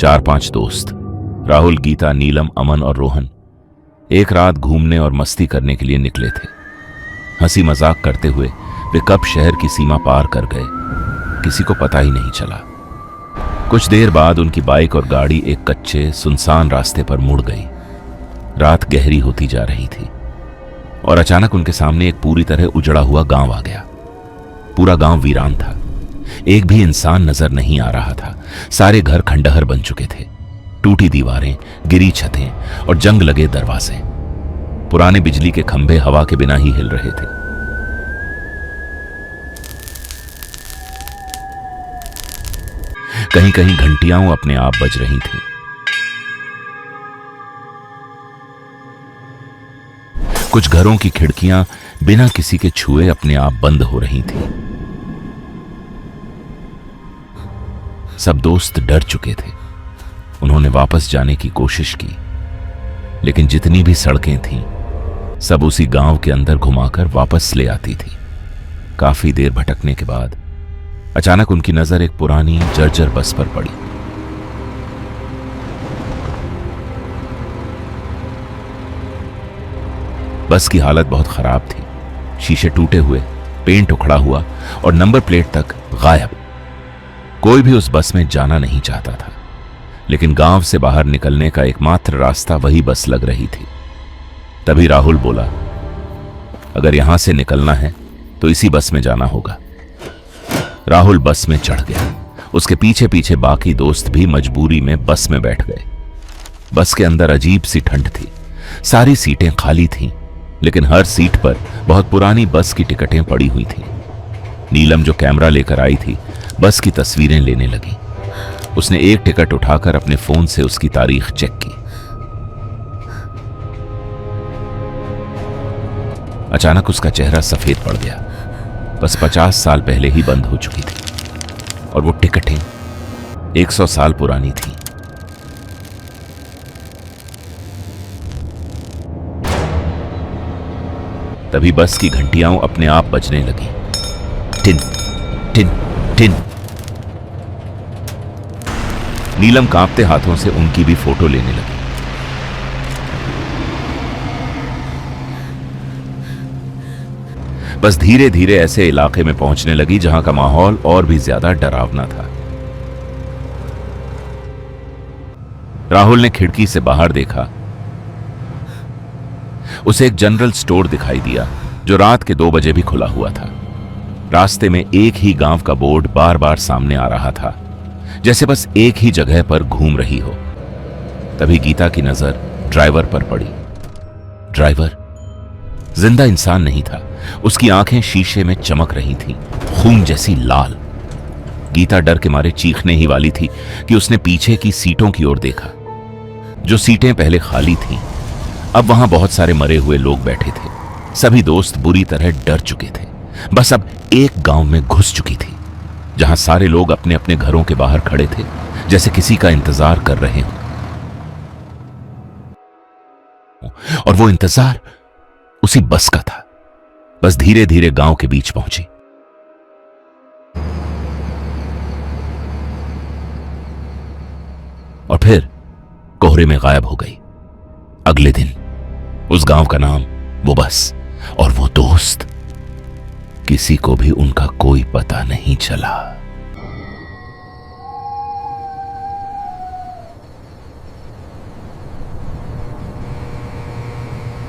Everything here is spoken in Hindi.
4-5 दोस्त राहुल, गीता, नीलम, अमन और रोहन एक रात घूमने और मस्ती करने के लिए निकले थे। हंसी मजाक करते हुए वे कब शहर की सीमा पार कर गए किसी को पता ही नहीं चला। कुछ देर बाद उनकी बाइक और गाड़ी एक कच्चे सुनसान रास्ते पर मुड़ गई। रात गहरी होती जा रही थी और अचानक उनके सामने एक पूरी तरह उजड़ा हुआ गांव आ गया। पूरा गांव वीरान था, एक भी इंसान नजर नहीं आ रहा था। सारे घर खंडहर बन चुके थे, टूटी दीवारें, गिरी छतें और जंग लगे दरवाजे। पुराने बिजली के खंभे हवा के बिना ही हिल रहे थे। कहीं कहीं घंटियां अपने आप बज रही थीं। कुछ घरों की खिड़कियां बिना किसी के छुए अपने आप बंद हो रही थीं। सब दोस्त डर चुके थे। उन्होंने वापस जाने की कोशिश की, लेकिन जितनी भी सड़कें थीं सब उसी गांव के अंदर घुमाकर वापस ले आती थी। काफी देर भटकने के बाद अचानक उनकी नजर एक पुरानी जर्जर बस पर पड़ी। बस की हालत बहुत खराब थी, शीशे टूटे हुए, पेंट उखड़ा हुआ और नंबर प्लेट तक गायब। कोई भी उस बस में जाना नहीं चाहता था, लेकिन गांव से बाहर निकलने का एकमात्र रास्ता वही बस लग रही थी। तभी राहुल बोला, अगर यहां से निकलना है तो इसी बस में जाना होगा। राहुल बस में चढ़ गया। उसके पीछे पीछे बाकी दोस्त भी मजबूरी में बस में बैठ गए। बस के अंदर अजीब सी ठंड थी। सारी सीटें खाली थीं, लेकिन हर सीट पर बहुत पुरानी बस की टिकटें पड़ी हुई थीं। नीलम जो कैमरा लेकर आई थी, बस की तस्वीरें लेने लगी। उसने एक टिकट उठाकर अपने फोन से उसकी तारीख चेक की। अचानक उसका चेहरा सफेद पड़ गया। बस 50 साल पहले ही बंद हो चुकी थी और वो टिकटें 100 साल पुरानी थी। तभी बस की घंटियां अपने आप बजने लगी। Tin tin tin. नीलम कांपते हाथों से उनकी भी फोटो लेने लगी। बस धीरे धीरे ऐसे इलाके में पहुंचने लगी जहां का माहौल और भी ज्यादा डरावना था। राहुल ने खिड़की से बाहर देखा। उसे एक जनरल स्टोर दिखाई दिया जो रात के 2 बजे भी खुला हुआ था। रास्ते में एक ही गांव का बोर्ड बार बार सामने आ रहा था, जैसे बस एक ही जगह पर घूम रही हो। तभी गीता की नजर ड्राइवर पर पड़ी। ड्राइवर जिंदा इंसान नहीं था। उसकी आंखें शीशे में चमक रही थीं, खून जैसी लाल। गीता डर के मारे चीखने ही वाली थी कि उसने पीछे की सीटों की ओर देखा। जो सीटें पहले खाली थीं, अब वहां बहुत सारे मरे हुए लोग बैठे थे। सभी दोस्त बुरी तरह डर चुके थे। बस अब एक गांव में घुस चुकी थी, जहां सारे लोग अपने अपने घरों के बाहर खड़े थे, जैसे किसी का इंतजार कर रहे हों। और वो इंतजार उसी बस का था। बस धीरे धीरे गांव के बीच पहुंची। और फिर कोहरे में गायब हो गई। अगले दिन उस गांव का नाम, वो बस और वो दोस्त, किसी को भी उनका कोई पता नहीं चला।